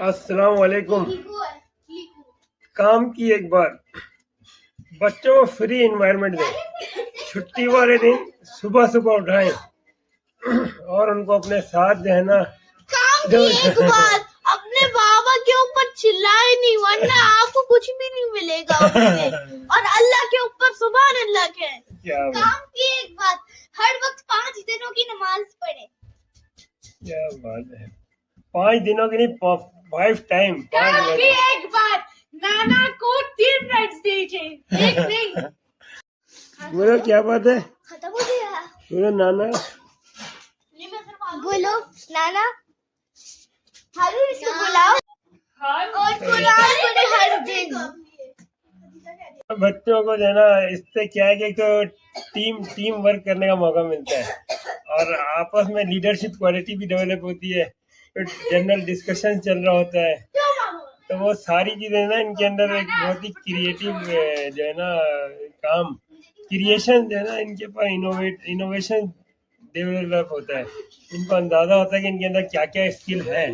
السلام علیکم. کام کی ایک بات، بچوں کو فری انوائرمنٹ دیں. چھٹی والے دن صبح صبح اٹھائیں اور ان کو اپنے ساتھ جو ہے نا اپنے بابا کے اوپر چلائے نہیں، ورنہ آپ کو کچھ بھی نہیں ملے گا اس سے. اور اللہ کے اوپر سبحان اللہ کے. کام کی ایک بات، ہر وقت 5 دنوں کی نماز پڑھے. کیا بات ہے، 5 دنوں کی نہیں، 5 ٹائم. کام کی ایک بات، نانا کو 3 رائٹس دیجیے، ایک نہیں. بولو کیا بات ہے، ختم ہو گیا. بولو نانا، بولو نانا، ہارون اس کو بلاؤ اور قرآن پڑھے ہر دن. بچوں کو جو ہے نا اس سے کیا ہے کہ تو ٹیم ورک کرنے کا موقع ملتا ہے اور آپس میں لیڈرشپ کوالٹی بھی ڈیولپ ہوتی ہے. جنرل ڈسکشن چل رہا ہوتا ہے تو وہ ساری چیزیں نا ان کے اندر ایک بہت ہی کریٹو جو ہے نا کام کریشن جو ہے نا ان کے پاس انوویشن ڈیولپ ہوتا ہے. ان کو اندازہ ہوتا ہے کہ ان کے اندر کیا کیا اسکل ہے.